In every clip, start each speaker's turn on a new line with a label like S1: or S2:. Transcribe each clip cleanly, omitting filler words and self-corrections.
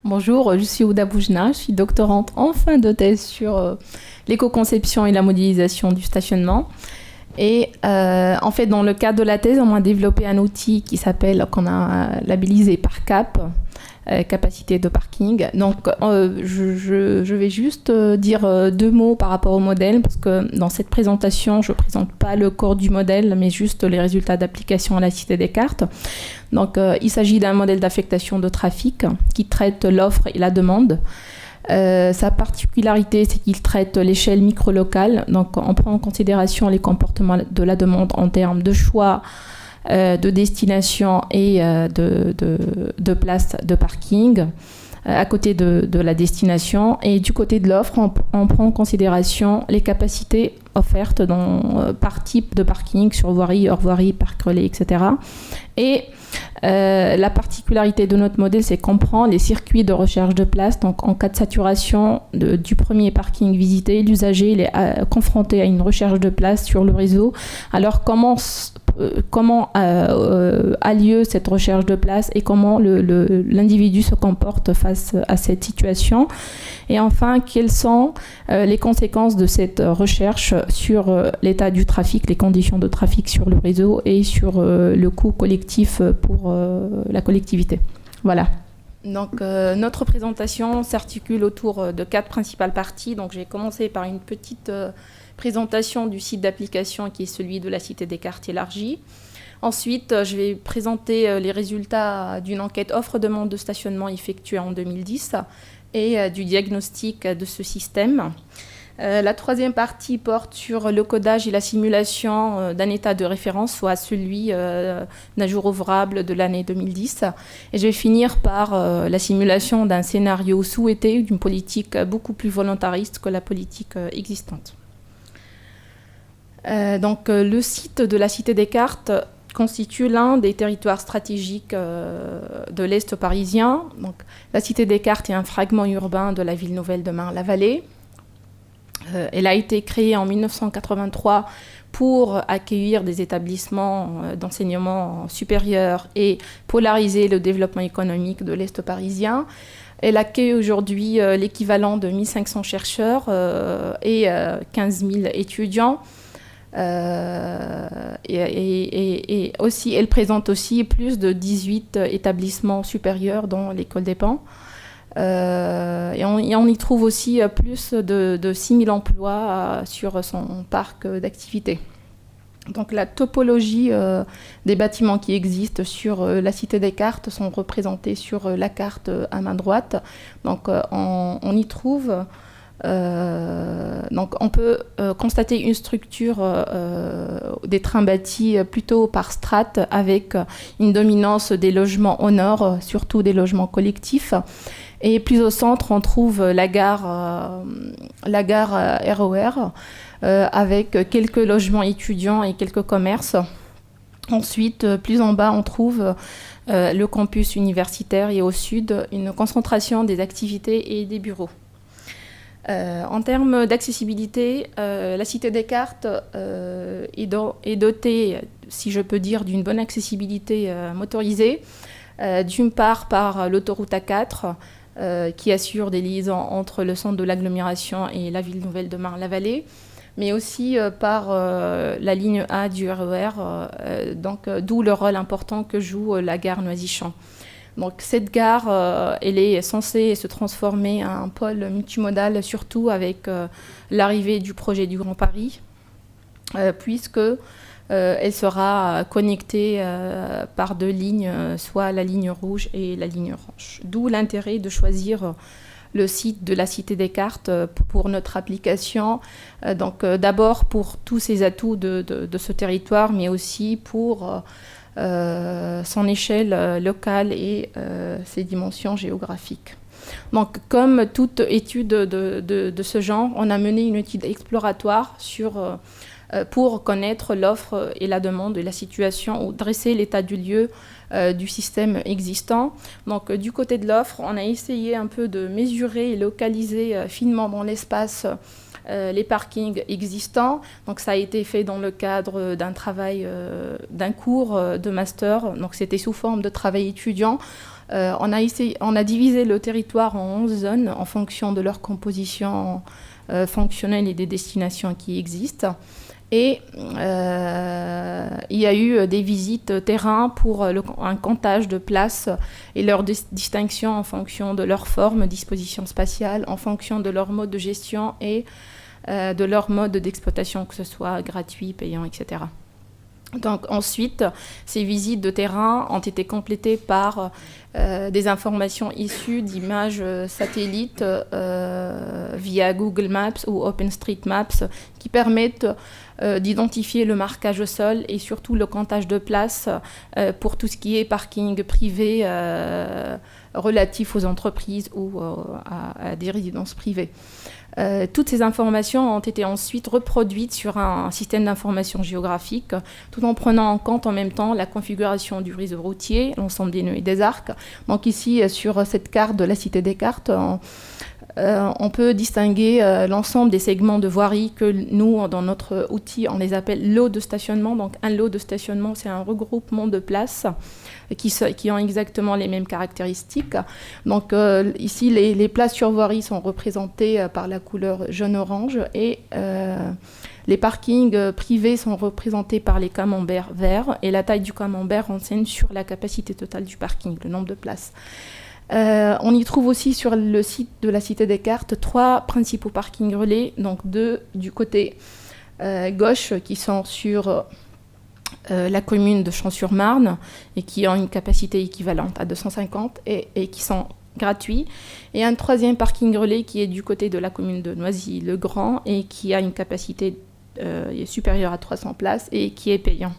S1: Bonjour, je suis Ouda Boujna, je suis doctorante en fin de thèse sur l'éco-conception et la modélisation du stationnement. Et en fait, dans le cadre de la thèse, on a développé un outil qu'on a labellisé par CAP, capacité de parking. Donc, je vais juste dire deux mots par rapport au modèle, parce que dans cette présentation, je ne présente pas le corps du modèle, mais juste les résultats d'application à la Cité Descartes. Donc, il s'agit d'un modèle d'affectation de trafic qui traite l'offre et la demande. Sa particularité, c'est qu'il traite l'échelle micro-locale. Donc, on prend en considération les comportements de la demande en termes de choix, de destination et de place de parking à côté de la destination. Et du côté de l'offre, on prend en considération les capacités offertes par type de parking, sur voirie, hors voirie, parc relais, etc. Et la particularité de notre modèle, c'est qu'on prend les circuits de recherche de place. Donc, en cas de saturation du premier parking visité, l'usager il est confronté à une recherche de place sur le réseau. Alors, comment a lieu cette recherche de place et comment l'individu se comporte face à cette situation? Et enfin, quelles sont les conséquences de cette recherche sur l'état du trafic, les conditions de trafic sur le réseau et sur le coût collectif pour la collectivité. Voilà. Donc, notre présentation s'articule autour de 4 principales parties. Donc, j'ai commencé par une petite présentation du site d'application qui est celui de la Cité Descartes élargie. Ensuite, je vais présenter les résultats d'une enquête offre-demande de stationnement effectuée en 2010 et du diagnostic de ce système. La troisième partie porte sur le codage et la simulation d'un état de référence, soit celui d'un jour ouvrable de l'année 2010. Et je vais finir par la simulation d'un scénario souhaité, d'une politique beaucoup plus volontariste que la politique existante. Donc, le site de la Cité Descartes constitue l'un des territoires stratégiques de l'Est parisien. Donc, la Cité Descartes est un fragment urbain de la ville nouvelle de Marne-la-Vallée. Elle a été créée en 1983 pour accueillir des établissements d'enseignement supérieur et polariser le développement économique de l'Est parisien. Elle accueille aujourd'hui l'équivalent de 1500 chercheurs et 15 000 étudiants. Et aussi, elle présente aussi plus de 18 établissements supérieurs dont l'école des Pans. Et on y trouve aussi plus de 6 000 emplois sur son parc d'activités. Donc la topologie des bâtiments qui existent sur la Cité Descartes sont représentés sur la carte à main droite. Donc on y trouve... donc on peut constater une structure des trains bâtis plutôt par strates avec une dominance des logements au nord, surtout des logements collectifs. Et plus au centre, on trouve la gare RER avec quelques logements étudiants et quelques commerces. Ensuite, plus en bas, on trouve le campus universitaire et au sud, une concentration des activités et des bureaux. En termes d'accessibilité, la Cité Descartes est dotée, si je peux dire, d'une bonne accessibilité motorisée, d'une part par l'autoroute A4, qui assure des liaisons entre le centre de l'agglomération et la ville nouvelle de Marne-la-Vallée, mais aussi par la ligne A du RER, d'où le rôle important que joue la gare Noisy-Champs. Donc cette gare, elle est censée se transformer en un pôle multimodal, surtout avec l'arrivée du projet du Grand Paris, puisque elle sera connectée par 2 lignes, soit la ligne rouge et la ligne orange. D'où l'intérêt de choisir le site de la Cité Descartes pour notre application. Donc d'abord pour tous ces atouts de ce territoire, mais aussi pour son échelle locale et ses dimensions géographiques. Donc, comme toute étude de ce genre, on a mené une étude exploratoire sur pour connaître l'offre et la demande et la situation, ou dresser l'état du lieu du système existant. Donc du côté de l'offre, on a essayé un peu de mesurer et localiser finement dans l'espace les parkings existants. Donc ça a été fait dans le cadre d'un travail, d'un cours de master. Donc c'était sous forme de travail étudiant. On a divisé le territoire en 11 zones en fonction de leur composition fonctionnelle et des destinations qui existent. Et il y a eu des visites terrain pour un comptage de places et leur distinction en fonction de leur forme, disposition spatiale, en fonction de leur mode de gestion et de leur mode d'exploitation, que ce soit gratuit, payant, etc. Donc ensuite, ces visites de terrain ont été complétées par des informations issues d'images satellites via Google Maps ou OpenStreetMaps qui permettent d'identifier le marquage au sol et surtout le comptage de places pour tout ce qui est parking privé relatif aux entreprises ou à des résidences privées. Toutes ces informations ont été ensuite reproduites sur un système d'information géographique, tout en prenant en compte en même temps la configuration du réseau routier, l'ensemble des nœuds et des arcs. Donc ici, sur cette carte de la Cité des Cartes, on peut distinguer l'ensemble des segments de voirie que nous, dans notre outil, on les appelle lots de stationnement. Donc un lot de stationnement, c'est un regroupement de places qui ont exactement les mêmes caractéristiques. Donc ici, les places sur voirie sont représentées par la couleur jaune-orange et les parkings privés sont représentés par les camemberts verts et la taille du camembert renseigne sur la capacité totale du parking, le nombre de places. On y trouve aussi sur le site de la Cité des Cartes 3 principaux parkings relais, donc 2 du côté gauche qui sont sur la commune de Champs-sur-Marne et qui ont une capacité équivalente à 250 et qui sont gratuits. Et un 3e parking relais qui est du côté de la commune de Noisy-le-Grand et qui a une capacité supérieure à 300 places et qui est payant.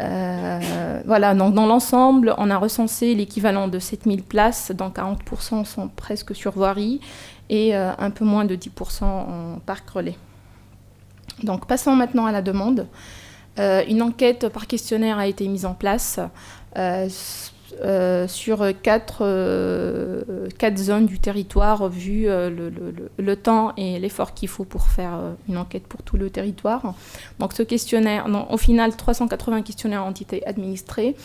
S1: Voilà, donc dans l'ensemble, on a recensé l'équivalent de 7000 places, dont 40% sont presque sur voirie et un peu moins de 10% en parc relais. Donc passons maintenant à la demande. Une enquête par questionnaire a été mise en place sur 4 zones du territoire, vu le temps et l'effort qu'il faut pour faire une enquête pour tout le territoire. Donc ce questionnaire, au final, 380 questionnaires ont été administrés.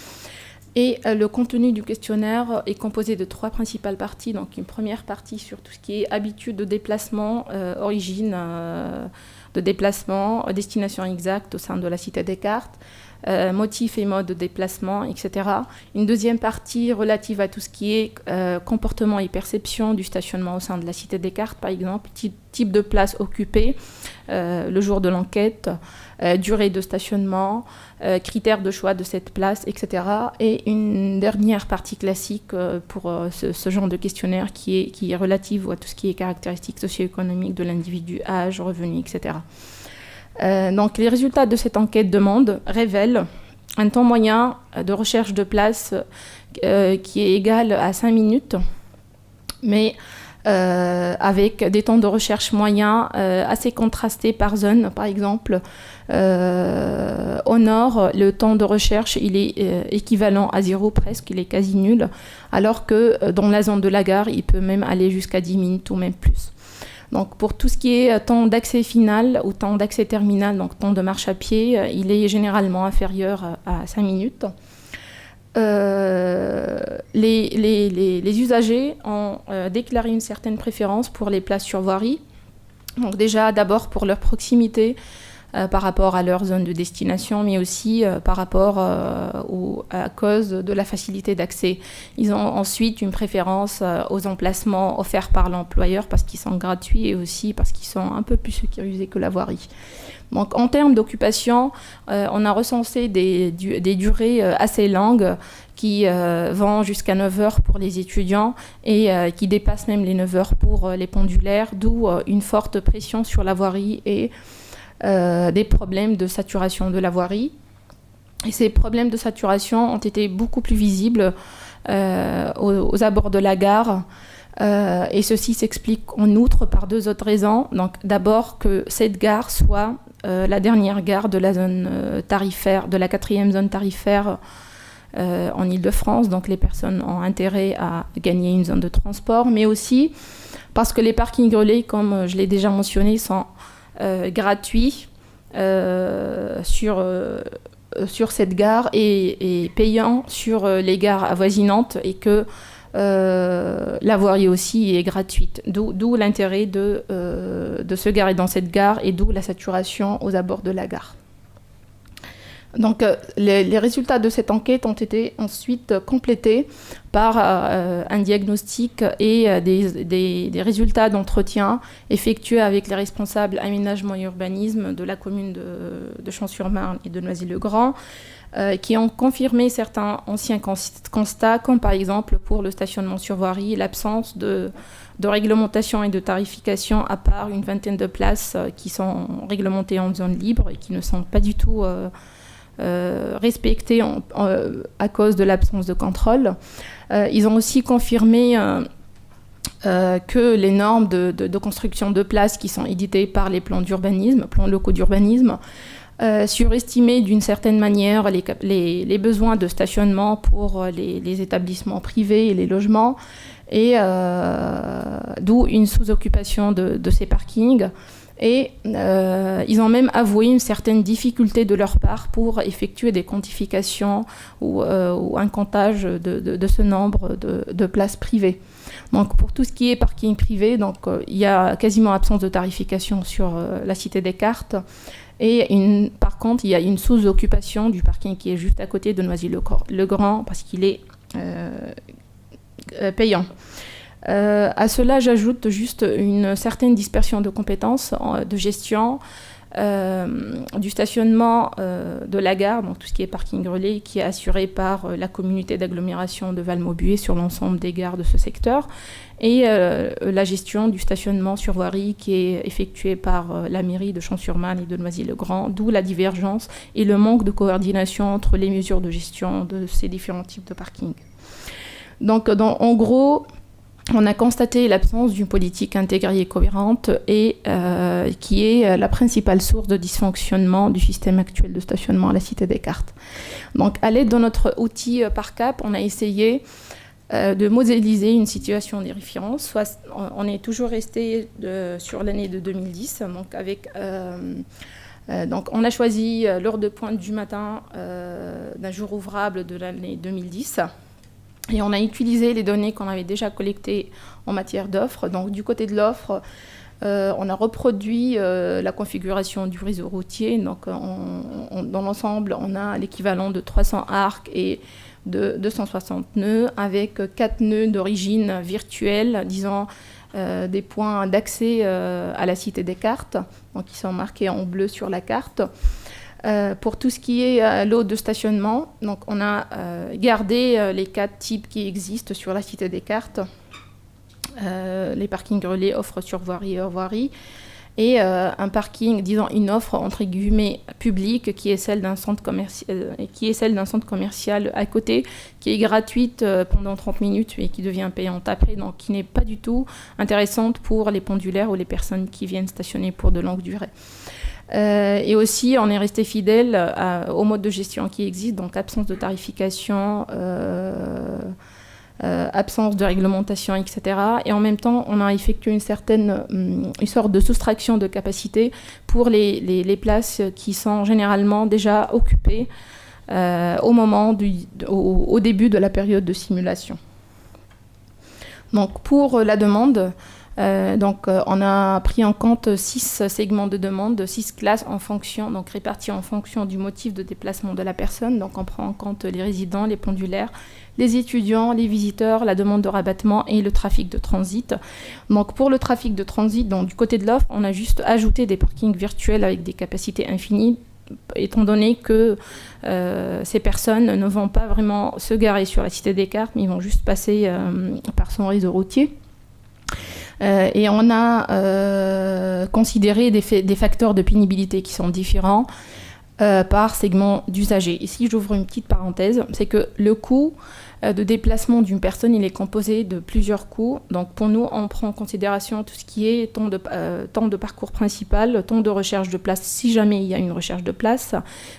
S1: Et le contenu du questionnaire est composé de 3 principales parties. Donc une première partie sur tout ce qui est habitude de déplacement, origine de déplacement, destination exacte au sein de la Cité des Cartes, motifs et modes de déplacement, etc. Une deuxième partie relative à tout ce qui est comportement et perception du stationnement au sein de la Cité des Cartes, par exemple, type de place occupée, le jour de l'enquête, durée de stationnement, critères de choix de cette place, etc. Et une dernière partie classique pour ce genre de questionnaire qui est relative à tout ce qui est caractéristiques socio-économiques de l'individu, âge, revenus, etc. Donc les résultats de cette enquête demande révèlent un temps moyen de recherche de place qui est égal à 5 minutes, mais avec des temps de recherche moyens assez contrastés par zone. Par exemple, au nord, le temps de recherche il est équivalent à 0 presque, il est quasi nul, alors que dans la zone de la gare, il peut même aller jusqu'à 10 minutes ou même plus. Donc pour tout ce qui est temps d'accès final ou temps d'accès terminal, donc temps de marche à pied, il est généralement inférieur à 5 minutes. Les usagers ont déclaré une certaine préférence pour les places sur voirie. Donc déjà d'abord pour leur proximité par rapport à leur zone de destination, mais aussi par rapport à cause de la facilité d'accès. Ils ont ensuite une préférence aux emplacements offerts par l'employeur parce qu'ils sont gratuits et aussi parce qu'ils sont un peu plus sécurisés que la voirie. Donc en termes d'occupation, on a recensé des durées assez longues qui vont jusqu'à 9 heures pour les étudiants et qui dépassent même les 9 heures pour les pendulaires, d'où une forte pression sur la voirie et des problèmes de saturation de la voirie. Et ces problèmes de saturation ont été beaucoup plus visibles aux abords de la gare. Et ceci s'explique en outre par 2 autres raisons. Donc, d'abord que cette gare soit la dernière gare de la zone tarifaire, de la 4e zone tarifaire en Île-de-France. Donc les personnes ont intérêt à gagner une zone de transport, mais aussi parce que les parkings relais, comme je l'ai déjà mentionné, sont gratuits sur cette gare et payants sur les gares avoisinantes, et que la voirie aussi est gratuite. D'où l'intérêt de se garer dans cette gare, et d'où la saturation aux abords de la gare. Donc, les résultats de cette enquête ont été ensuite complétés par un diagnostic et des résultats d'entretien effectués avec les responsables aménagement et urbanisme de la commune de Champs-sur-Marne et de Noisy-le-Grand, qui ont confirmé certains anciens constats, comme par exemple pour le stationnement sur voirie, l'absence de réglementation et de tarification, à part une vingtaine de places qui sont réglementées en zone libre et qui ne sont pas du tout respectées à cause de l'absence de contrôle. Ils ont aussi confirmé que les normes de construction de places qui sont éditées par les plans locaux d'urbanisme, surestimaient d'une certaine manière les besoins de stationnement pour les établissements privés et les logements, et d'où une sous-occupation de ces parkings. Et ils ont même avoué une certaine difficulté de leur part pour effectuer des quantifications ou un comptage de ce nombre de places privées. Donc pour tout ce qui est parking privé, il y a quasiment absence de tarification sur la Cité des Cartes. Et par contre, il y a une sous-occupation du parking qui est juste à côté de Noisy-le-Grand, parce qu'il est payant. À cela, j'ajoute juste une certaine dispersion de compétences de gestion du stationnement de la gare, donc tout ce qui est parking relais, qui est assuré par la communauté d'agglomération de Val-Maubuée sur l'ensemble des gares de ce secteur, et la gestion du stationnement sur voirie qui est effectuée par la mairie de Champs-sur-Marne et de Noisy-le-Grand, d'où la divergence et le manque de coordination entre les mesures de gestion de ces différents types de parking. Donc, en gros, on a constaté l'absence d'une politique intégrée et cohérente, et qui est la principale source de dysfonctionnement du système actuel de stationnement à la Cité des Cartes. Donc, à l'aide de notre outil ParCap, on a essayé de modéliser une situation des références. On est toujours resté sur l'année de 2010, donc on a choisi l'heure de pointe du matin d'un jour ouvrable de l'année 2010. Et on a utilisé les données qu'on avait déjà collectées en matière d'offres. Donc, du côté de l'offre, on a reproduit la configuration du réseau routier. Donc, dans l'ensemble, on a l'équivalent de 300 arcs et de 260 nœuds, avec 4 nœuds d'origine virtuelle, disons des points d'accès à la Cité des Cartes, donc qui sont marqués en bleu sur la carte. Pour tout ce qui est lot de stationnement, donc on a gardé les 4 types qui existent sur la Cité des Cartes. Les parkings relais, offres sur voirie et hors voirie, et un parking, disons une offre entre guillemets publique, qui est celle d'un centre commercial à côté, qui est gratuite pendant 30 minutes et qui devient payante après, donc qui n'est pas du tout intéressante pour les pendulaires ou les personnes qui viennent stationner pour de longue durée. Et aussi, on est resté fidèle au mode de gestion qui existe, donc absence de tarification, absence de réglementation, etc. Et en même temps, on a effectué une sorte de soustraction de capacité pour les places qui sont généralement déjà occupées au début de la période de simulation. Donc pour la demande, on a pris en compte 6 segments de demande, 6 classes donc réparties en fonction du motif de déplacement de la personne. Donc on prend en compte les résidents, les pendulaires, les étudiants, les visiteurs, la demande de rabattement et le trafic de transit. Donc pour le trafic de transit, donc, du côté de l'offre, on a juste ajouté des parkings virtuels avec des capacités infinies, étant donné que ces personnes ne vont pas vraiment se garer sur la Cité des Cartes, mais ils vont juste passer par son réseau routier. Et on a considéré des facteurs de pénibilité qui sont différents. par segment d'usagers. Ici, j'ouvre une petite parenthèse, c'est que le coût de déplacement d'une personne, il est composé de plusieurs coûts. Donc pour nous, on prend en considération tout ce qui est temps de parcours principal, temps de recherche de place, si jamais il y a une recherche de place,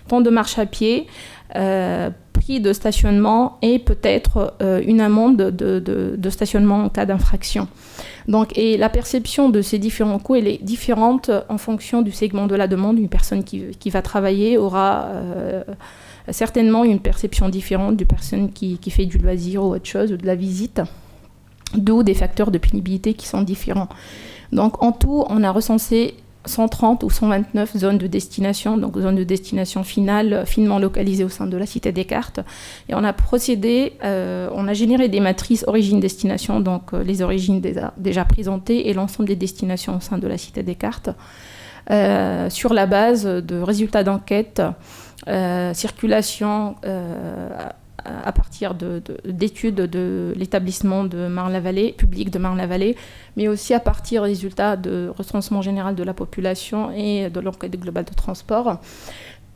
S1: temps de marche à pied, prix de stationnement et peut-être une amende de stationnement en cas d'infraction. Donc, et la perception de ces différents coûts, elle est différente en fonction du segment de la demande. Une personne qui va travailler aura certainement une perception différente d'une personne qui fait du loisir ou autre chose, ou de la visite, d'où des facteurs de pénibilité qui sont différents. Donc en tout, on a recensé 130 ou 129 zones de destination, donc zones de destination finale, finement localisées au sein de la Cité Descartes. Et on a on a généré des matrices origine-destination, donc les origines déjà présentées et l'ensemble des destinations au sein de la Cité Descartes, sur la base de résultats d'enquête, circulation à partir d'études de l'établissement de Marne-la-Vallée, public de Marne-la-Vallée, mais aussi à partir des résultats de recensement général de la population et de l'enquête globale de transport.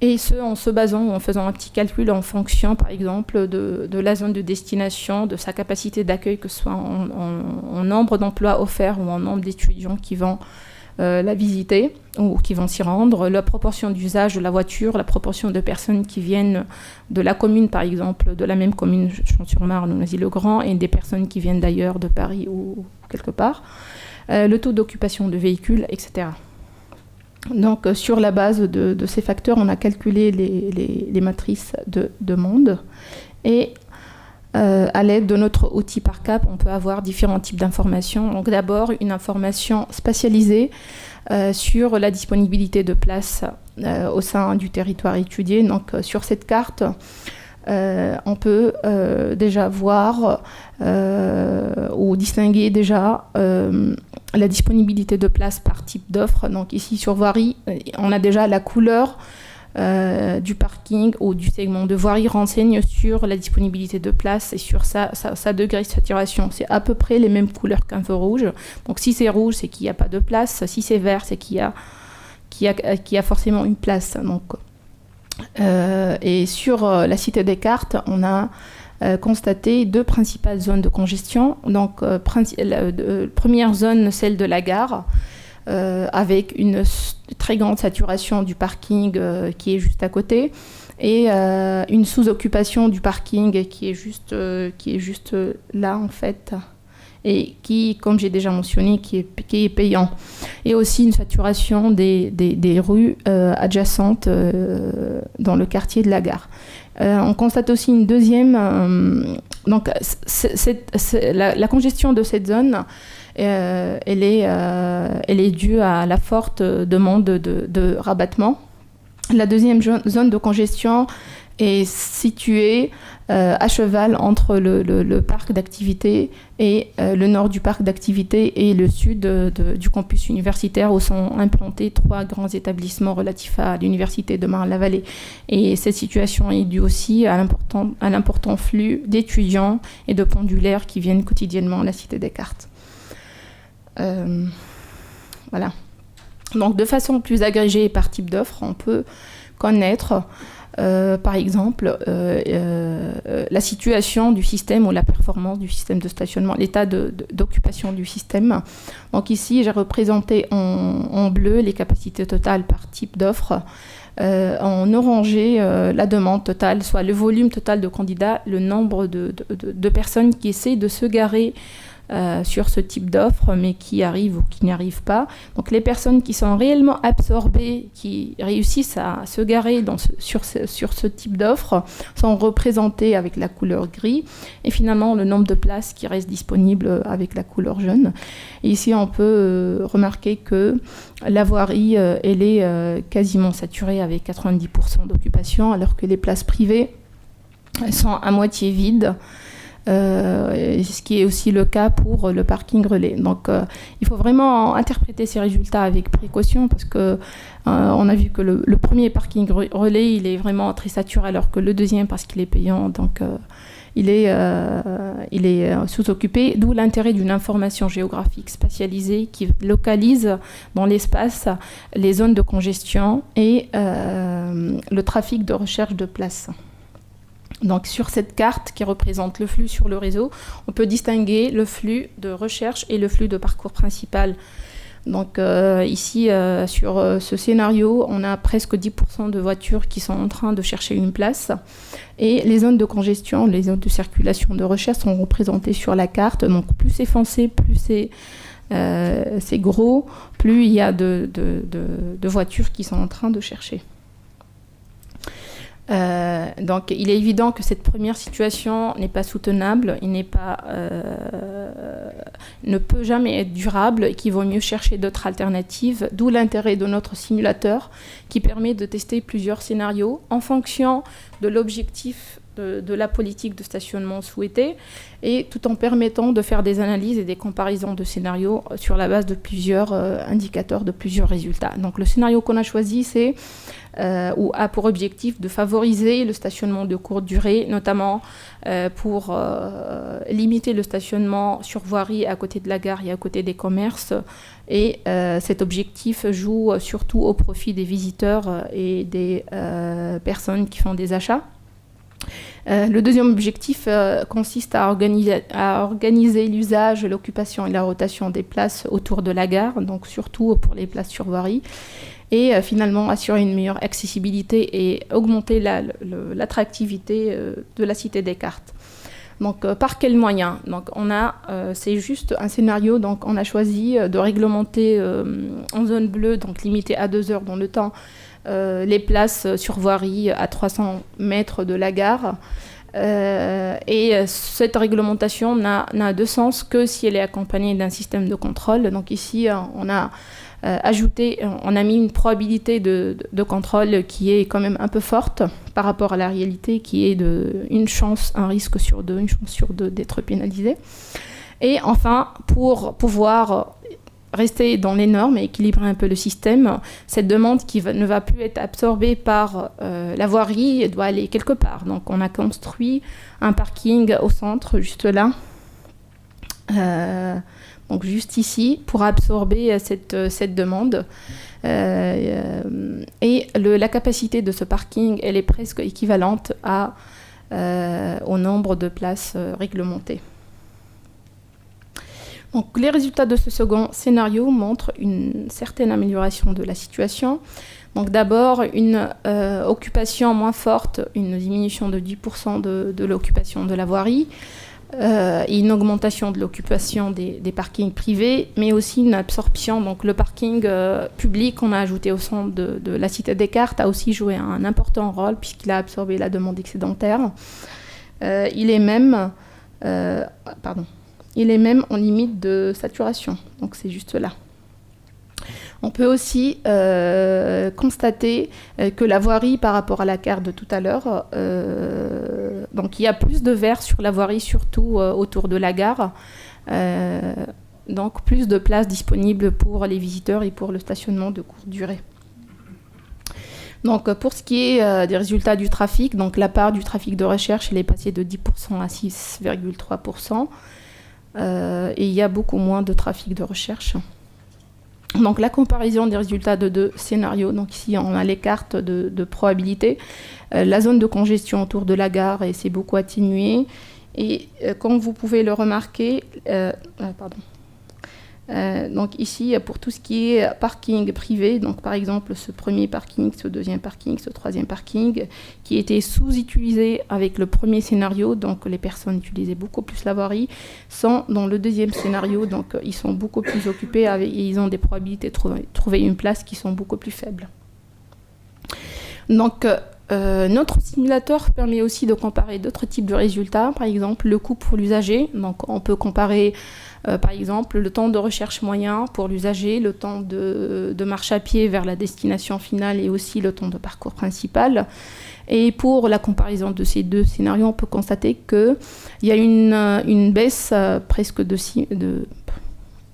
S1: Et ce, en se basant, en faisant un petit calcul en fonction, par exemple, de la zone de destination, de sa capacité d'accueil, que ce soit en nombre d'emplois offerts ou en nombre d'étudiants qui vont la visiter ou qui vont s'y rendre, la proportion d'usage de la voiture, la proportion de personnes qui viennent de la commune, par exemple, de la même commune, Champs-sur-Marne ou Noisy-le-Grand, et des personnes qui viennent d'ailleurs, de Paris ou quelque part, le taux d'occupation de véhicules, etc. Donc, sur la base de ces facteurs, on a calculé les matrices de demande et à l'aide de notre outil par cap, on peut avoir différents types d'informations. Donc d'abord, une information spatialisée sur la disponibilité de places au sein du territoire étudié. Donc sur cette carte, on peut déjà voir ou distinguer déjà la disponibilité de places par type d'offre. Donc ici sur voirie, on a déjà la couleur du parking ou du segment de voirie renseigne sur la disponibilité de place et sur sa degré de saturation. C'est à peu près les mêmes couleurs qu'un feu rouge. Donc si c'est rouge, c'est qu'il n'y a pas de place. Si c'est vert, c'est qu'il y a forcément une place. Donc, et sur la Cité Descartes, on a constaté deux principales zones de congestion. Donc première zone, celle de la gare, avec une très grande saturation du parking qui est juste à côté et une sous-occupation du parking qui est juste là en fait et qui, comme j'ai déjà mentionné, qui est payant. Et aussi une saturation des rues adjacentes dans le quartier de la gare. On constate aussi une deuxième... donc la congestion de cette zone, elle est due à la forte demande de rabattement. La deuxième zone de congestion est située à cheval entre le parc d'activités et le nord du parc d'activités et le sud du campus universitaire où sont implantés 3 grands établissements relatifs à l'université de Marne-la-Vallée. Et cette situation est due aussi à l'important flux d'étudiants et de pendulaires qui viennent quotidiennement à la Cité Descartes. Voilà. Donc, de façon plus agrégée par type d'offre, on peut connaître, par exemple, la situation du système ou la performance du système de stationnement, l'état d'occupation du système. Donc ici, j'ai représenté en bleu les capacités totales par type d'offre. En orangé, la demande totale, soit le volume total de candidats, le nombre de personnes qui essaient de se garer sur ce type d'offre, mais qui arrivent ou qui n'y arrivent pas. Donc les personnes qui sont réellement absorbées, qui réussissent à se garer sur ce type d'offre, sont représentées avec la couleur gris, et finalement le nombre de places qui restent disponibles avec la couleur jaune. Et ici on peut remarquer que la voirie, elle est quasiment saturée avec 90% d'occupation, alors que les places privées sont à moitié vides. ce qui est aussi le cas pour le parking relais. Donc, il faut vraiment interpréter ces résultats avec précaution parce que on a vu que le premier parking relais, il est vraiment très saturé, alors que le deuxième, parce qu'il est payant, donc il est sous-occupé, d'où l'intérêt d'une information géographique spatialisée qui localise dans l'espace les zones de congestion et le trafic de recherche de place. Donc sur cette carte qui représente le flux sur le réseau, on peut distinguer le flux de recherche et le flux de parcours principal. Donc ici, sur ce scénario, on a presque 10% de voitures qui sont en train de chercher une place. Et les zones de congestion, les zones de circulation de recherche sont représentées sur la carte. Donc plus c'est foncé, plus c'est gros, plus il y a de voitures qui sont en train de chercher. Donc il est évident que cette première situation n'est pas soutenable, ne peut jamais être durable et qu'il vaut mieux chercher d'autres alternatives, d'où l'intérêt de notre simulateur qui permet de tester plusieurs scénarios en fonction de l'objectif de la politique de stationnement souhaitée et tout en permettant de faire des analyses et des comparaisons de scénarios sur la base de plusieurs indicateurs, de plusieurs résultats. Donc le scénario qu'on a choisi, c'est ou a pour objectif de favoriser le stationnement de courte durée, notamment pour limiter le stationnement sur voirie à côté de la gare et à côté des commerces. Et cet objectif joue surtout au profit des visiteurs et des personnes qui font des achats. Le deuxième objectif consiste à organiser l'usage, l'occupation et la rotation des places autour de la gare, donc surtout pour les places sur voirie, et finalement assurer une meilleure accessibilité et augmenter l'attractivité de la Cité des Cartes. Donc par quels moyens? Donc c'est juste un scénario, donc on a choisi de réglementer en zone bleue, donc limité à 2 heures dans le temps, les places sur voirie à 300 mètres de la gare. Et cette réglementation n'a de sens que si elle est accompagnée d'un système de contrôle. Donc ici, on a mis une probabilité de contrôle qui est quand même un peu forte par rapport à la réalité, qui est un risque sur 2, une chance sur 2 d'être pénalisé. Et enfin, pour pouvoir rester dans les normes et équilibrer un peu le système, cette demande ne va plus être absorbée par la voirie, elle doit aller quelque part. Donc on a construit un parking au centre, juste là, donc juste ici, pour absorber cette demande. Et la capacité de ce parking, elle est presque équivalente au nombre de places réglementées. Donc, les résultats de ce second scénario montrent une certaine amélioration de la situation. Donc d'abord, une occupation moins forte, une diminution de 10% de l'occupation de la voirie, et une augmentation de l'occupation des parkings privés, mais aussi une absorption. Donc le parking public qu'on a ajouté au centre de la Cité des Cartes a aussi joué un important rôle puisqu'il a absorbé la demande excédentaire. Il est même en limite de saturation, donc c'est juste là. On peut aussi constater que la voirie par rapport à la carte de tout à l'heure, donc il y a plus de verre sur la voirie, surtout autour de la gare, donc plus de places disponibles pour les visiteurs et pour le stationnement de courte durée. Donc pour ce qui est des résultats du trafic, donc la part du trafic de recherche, elle est passée de 10% à 6,3%. Et il y a beaucoup moins de trafic de recherche. Donc la comparaison des résultats de 2 scénarios, donc ici on a les cartes de probabilité, la zone de congestion autour de la gare s'est beaucoup atténuée et comme vous pouvez le remarquer, donc ici pour tout ce qui est parking privé, donc par exemple ce premier parking, ce deuxième parking, ce troisième parking qui était sous-utilisé avec le premier scénario, donc les personnes utilisaient beaucoup plus la voirie, sont dans le deuxième scénario, donc ils sont beaucoup plus occupés et ils ont des probabilités de trouver une place qui sont beaucoup plus faibles. Donc Notre simulateur permet aussi de comparer d'autres types de résultats, par exemple le coût pour l'usager. Donc on peut comparer par exemple le temps de recherche moyen pour l'usager, le temps de marche à pied vers la destination finale et aussi le temps de parcours principal. Et pour la comparaison de ces deux scénarios, on peut constater qu'il y a une baisse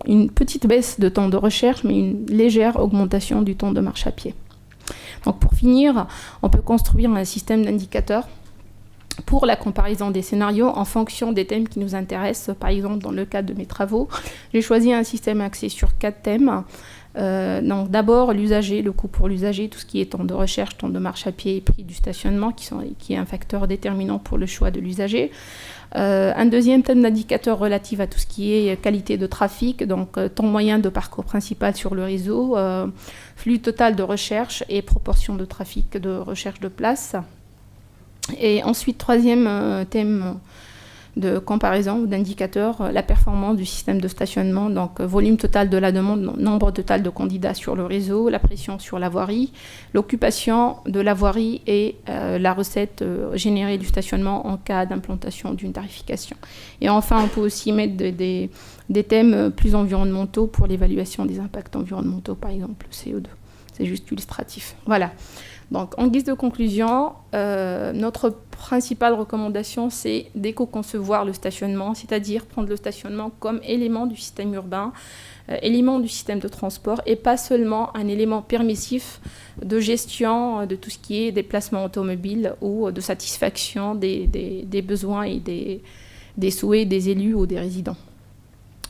S1: une petite baisse de temps de recherche, mais une légère augmentation du temps de marche à pied. Donc pour finir, on peut construire un système d'indicateurs pour la comparaison des scénarios en fonction des thèmes qui nous intéressent. Par exemple, dans le cadre de mes travaux, j'ai choisi un système axé sur 4 thèmes. Donc d'abord l'usager, le coût pour l'usager, tout ce qui est temps de recherche, temps de marche à pied et prix du stationnement, qui est un facteur déterminant pour le choix de l'usager. Un deuxième thème d'indicateur relatif à tout ce qui est qualité de trafic, donc temps moyen de parcours principal sur le réseau, flux total de recherche et proportion de trafic de recherche de place. Et ensuite, troisième thème de comparaison ou d'indicateur, la performance du système de stationnement, donc volume total de la demande, nombre total de candidats sur le réseau, la pression sur la voirie, l'occupation de la voirie et la recette générée du stationnement en cas d'implantation d'une tarification. Et enfin, on peut aussi mettre des thèmes plus environnementaux pour l'évaluation des impacts environnementaux, par exemple le CO2. C'est juste illustratif. Voilà. Donc, en guise de conclusion, notre principale recommandation, c'est d'éco-concevoir le stationnement, c'est-à-dire prendre le stationnement comme élément du système urbain, élément du système de transport, et pas seulement un élément permissif de gestion de tout ce qui est déplacement automobile ou de satisfaction des besoins et des souhaits des élus ou des résidents.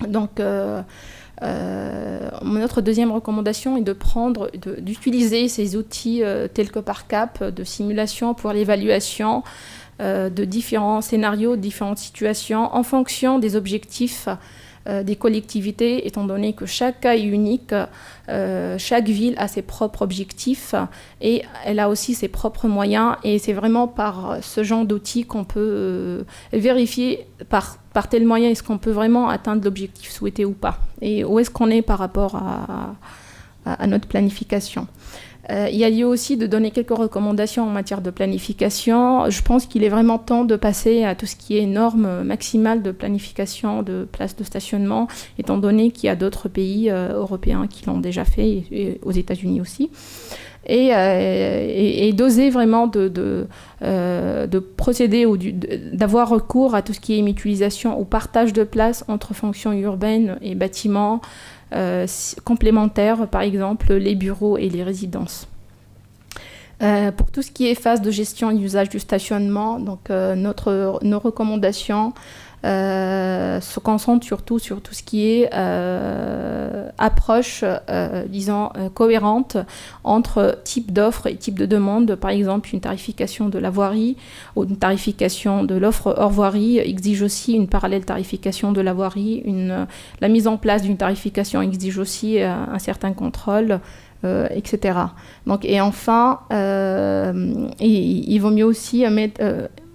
S1: Donc, notre deuxième recommandation est d'utiliser ces outils tels que ParCap de simulation pour l'évaluation de différents scénarios, de différentes situations en fonction des objectifs des collectivités, étant donné que chaque cas est unique, chaque ville a ses propres objectifs et elle a aussi ses propres moyens, et c'est vraiment par ce genre d'outils qu'on peut vérifier par tel moyen est-ce qu'on peut vraiment atteindre l'objectif souhaité ou pas, et où est-ce qu'on est par rapport à notre planification. Il y a lieu aussi de donner quelques recommandations en matière de planification. Je pense qu'il est vraiment temps de passer à tout ce qui est normes maximales de planification de places de stationnement, étant donné qu'il y a d'autres pays européens qui l'ont déjà fait, et aux États-Unis aussi. Et d'oser vraiment de procéder ou d'avoir recours à tout ce qui est mutualisation ou partage de places entre fonctions urbaines et bâtiments complémentaires, par exemple les bureaux et les résidences. Pour tout ce qui est phase de gestion et usage du stationnement, donc nos recommandations se concentrent surtout sur tout ce qui est approche, disons, cohérente entre type d'offre et type de demande. Par exemple, une tarification de la voirie ou une tarification de l'offre hors voirie exige aussi une parallèle tarification de la voirie. La mise en place d'une tarification exige aussi un certain contrôle, etc. Donc, et enfin, il vaut mieux aussi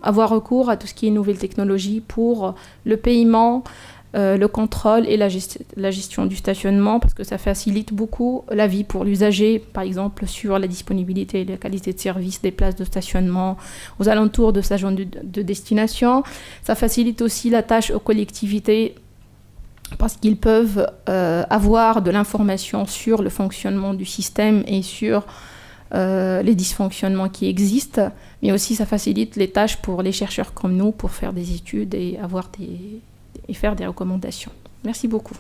S1: avoir recours à tout ce qui est nouvelles technologies pour le paiement, le contrôle et la gestion du stationnement, parce que ça facilite beaucoup la vie pour l'usager, par exemple sur la disponibilité et la qualité de service des places de stationnement aux alentours de sa zone de destination. Ça facilite aussi la tâche aux collectivités, parce qu'ils peuvent avoir de l'information sur le fonctionnement du système et sur les dysfonctionnements qui existent, mais aussi ça facilite les tâches pour les chercheurs comme nous pour faire des études et faire des recommandations. Merci beaucoup.